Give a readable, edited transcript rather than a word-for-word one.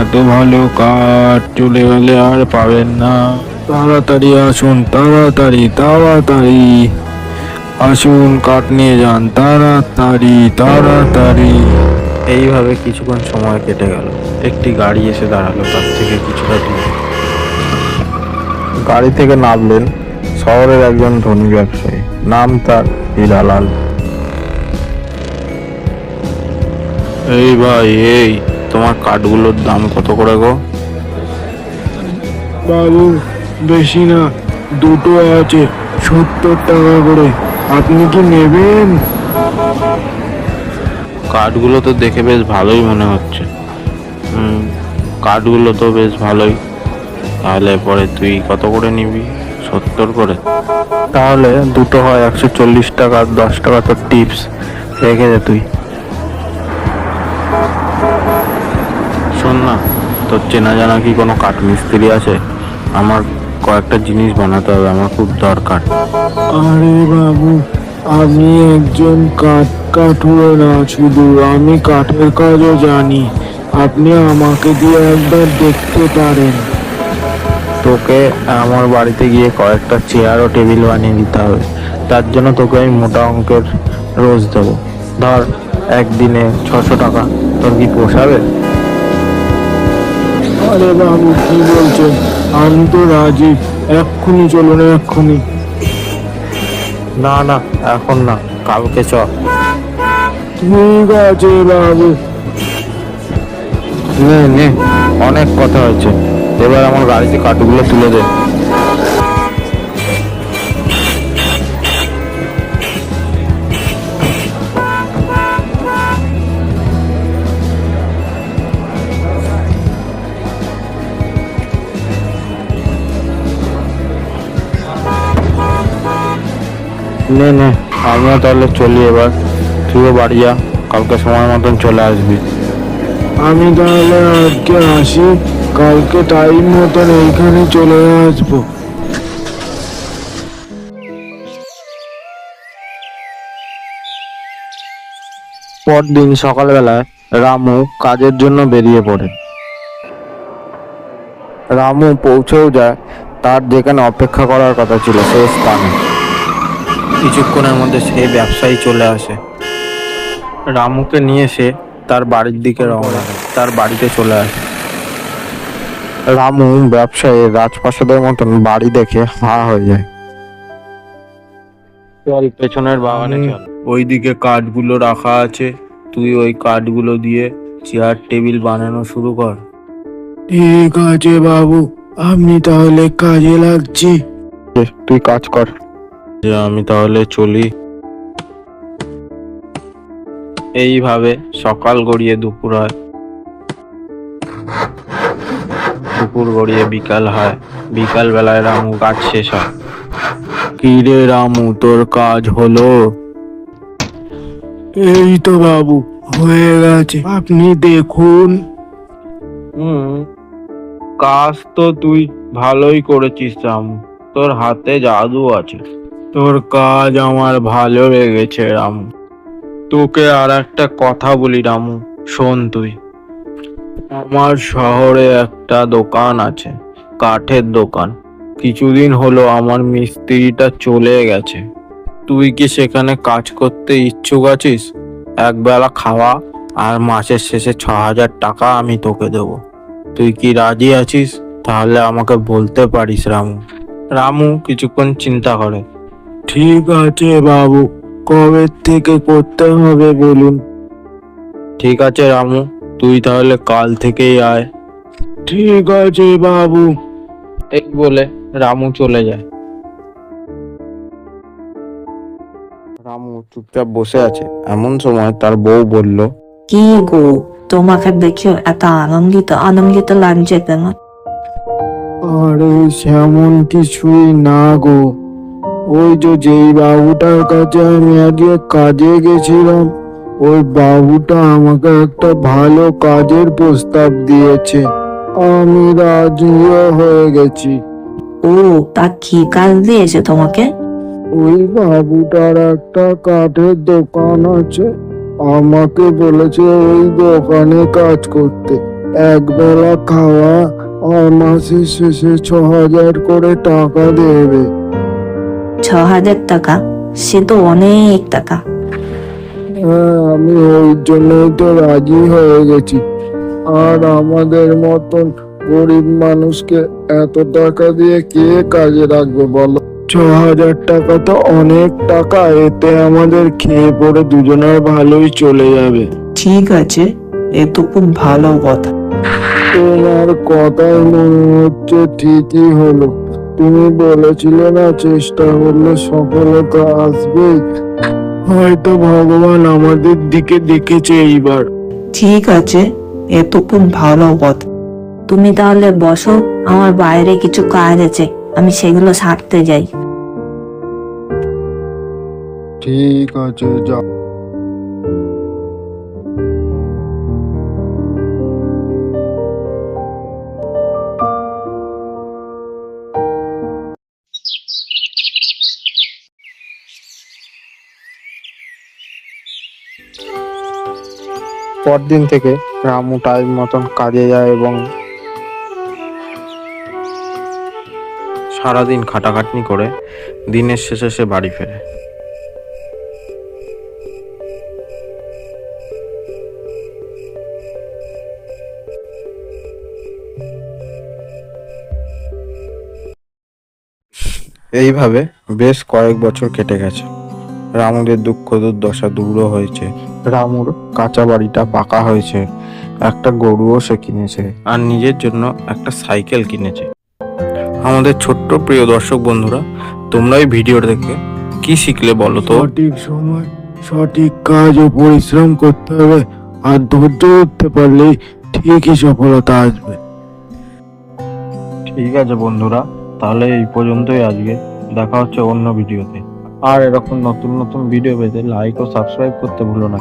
এত ভালো কাঠ চলে গেলে আর পাবেন না। তাড়াতাড়ি আসুন, তাড়াতাড়ি তাড়াতাড়ি আসুন, কাঠ নিয়ে যান, তাড়াতাড়ি তাড়াতাড়ি। এইভাবে কিছুক্ষণ সময় কেটে গেল। একটি গাড়ি এসে দাঁড়ালো তার থেকে কিছুটা দূরে। গাড়ি থেকে নামলেন শহরের একজন ধনী ব্যবসায়ী, নাম তার হীরালাল। এই ভাই, এই তোমার কাঠগুলোর দাম কত করে গো? বাবু, বেশি না, দুটো আছে 70 টাকা করে। আপনি কি নেবেন? কাঠগুলো তো দেখে বেশ ভালোই মনে হচ্ছে। কাঠগুলো তো বেশ ভালোই। তাহলে পরে তুই কত করে নিবি? 70 করে? তাহলে দুটো হয় 140 টাকা, 10 টাকা তোর টিপস রেখে দে তুই। শোন না, তোর চেনা জানা কি কোনো কাঠ মিস্ত্রি আছে? আমার কয়েকটা জিনিস বানাতে হবে, আমার খুব দরকার। আরে বাবু, আমি একজন কাঠুরে না, শুধু আমি কাঠের কাজও জানি। আপনি আমাকে দিয়ে একবার দেখতে পারেন। তোকে আমার বাড়িতে গিয়ে কয়েকটা চেয়ার ও টেবিল বানিয়ে দিতে হবে। তার জন্য তোকে আমি মোটা অঙ্কের রোজ দেবো। ধর, একদিনে 600 টাকা। তোর কি পোষাবে? আরে বাবু, কি বলছেন? আমি তো রাজি। এক্ষুনি চলুন, এক্ষুনি। না না, এখন না, কালকে চ। ঠিক আছে বাবু। নে নে, অনেক কথা হয়েছে, এবার আমার গাড়িতে কাঠগুলো তুলে দে। নে নে, আমিও তাহলে চলি এবার। তুইও বাড়ি যা, কালকে সময় মতন চলে আসবি। আমি তাহলে আজকে আসি, কালকে টাইম মতন এইখানে চলে আসবো। পরদিন সকালবেলায় রামু কাজের জন্য বেরিয়ে পড়ে। রামু পৌঁছেও যায় তার যেখানে অপেক্ষা করার কথা ছিল সেই স্থানে। কিছুক্ষণের মধ্যে সেই ব্যবসায়ী চলে আসে। রামুকে নিয়ে সে তার বাড়ির দিকে রওনা হয়, তার বাড়িতে চলে আসে। রামু ব্যবসায়ীর রাজপ্রাসাদের মতন বাড়ি দেখে হা হয়ে যায়। চল, পেছনের বাগানে চল, ওইদিকে কাঠগুলো রাখা আছে। তুই ওই কাঠগুলো দিয়ে চেয়ার টেবিল বানানো শুরু কর। ঠিক আছে বাবু, আমি তাহলে কাজে লাগছি। তুই কাজ কর, আমি তাহলে চলি। এইভাবে সকাল গড়িয়ে দুপুর হয়, দুপুর গড়িয়ে বিকাল হয়, বিকাল বেলায় রামু কাজ শেষ হয়। কি রে রামু, তোর কাজ হলো? এই তো বাবু, হয়ে গেছে, আপনি দেখুন। কাজ তো তুই ভালোই করেছিস রামু, তোর হাতে জাদু আছে। তোর কাজ আমার ভালো লেগেছে রামু। তোকে আর একটা কথা বলি রামু, শোন তুই। আমার শহরে একটা দোকান আছে, কাঠের দোকান। কিছুদিন হলো আমার মিস্ত্রিটা চলে গেছে। তুই কি সেখানে কাজ করতে ইচ্ছুক আছিস? একবেলা খাওয়া আর মাসের শেষে 6000 টাকা আমি তোকে দেবো। তুই কি রাজি আছিস? তাহলে আমাকে বলতে পারিস রামু। রামু কিছুক্ষণ চিন্তা করে। ঠিক আছে বাবু, কবে থেকে করতে হবে বলুন? ঠিক আছে রামু, তুই তাহলে কাল থেকেই আয়। ঠিক আছে বাবু। এই বলে রামু চলে যায়। রামু চুপচাপ বসে আছে, এমন সময় তার বউ বলল, কি গো, তোমাকে দেখে এত আনন্দিত আনন্দিত লাগছে কেন? আরে সেমন কিছুই না গো, ওই যেই বাবুটার কাছে আমি আজকে কাজে গেছিলাম, ওই বাবুটা আমাকে একটা ভালো কাজের প্রস্তাব দিয়েছে। আমি রাজিও হয়ে গেছি। ও, তা কি কাজ দিয়েছে তোমাকে? ওই বাবুটার একটা কাঠের দোকান আছে, আমাকে বলেছে ওই দোকানে কাজ করতে। এক বেলা খাওয়া আর মাসের শেষে 6,000 করে টাকা দেবে। 6,000 টাকা? সে তো অনেক টাকা। হ্যাঁ, আমি ওই জন্যই তো রাজি হয়ে গেছি। আর আমাদের মতন গরিব মানুষকে এত টাকা দিয়ে কে কাজে রাখবে বলো? 6,000 টাকা তো অনেক টাকা, এতে আমাদের খেয়ে পরে দুজনের ভালোই চলে যাবে। ঠিক আছে, এ তো খুব ভালো কথা। তোমার কথাই মনে হচ্ছে ঠিকই হলো। তুমি বলেছিলে না, চেষ্টা করলে সফলতা আসবেই। হয়তো ভগবান আমাদের দিকে দেখেছে এইবার। ঠিক আছে, এ তো খুব ভালো কথা। তুমি তাহলে বসো, আমার বাইরে কিছু কাজ আছে, আমি সেগুলো সারতে যাই। ঠিক আছে, যাও। পরদিন থেকে রামু টাইম মতন কাজে যায় এবং সারাদিন খাটাখাটনি করে দিনের শেষে সে বাড়ি ফেরে। এইভাবে বেশ কয়েক বছর কেটে গেছে। রামুদের দুঃখ দুর্দশা দূরও হয়েছে। রামুর কাঁচা বাড়িটা পাকা হয়েছে, একটা গরুও সে কিনেছে আর নিজের জন্য একটা সাইকেল কিনেছে। আমাদের ছোট্ট প্রিয় দর্শক বন্ধুরা, তোমরা এই ভিডিও দেখে কি শিখলে বলো তো? সঠিক সময় সঠিক কাজ ও পরিশ্রম করতে হবে, আর ধৈর্য ধরতে পারলেই ঠিকই সফলতা আসবে। ঠিক আছে বন্ধুরা, তাহলে এই পর্যন্তই আজকে। দেখা হচ্ছে অন্য ভিডিওতে। আর এরকম নতুন নতুন ভিডিও পেতে লাইক ও সাবস্ক্রাইব করতে ভুলো না।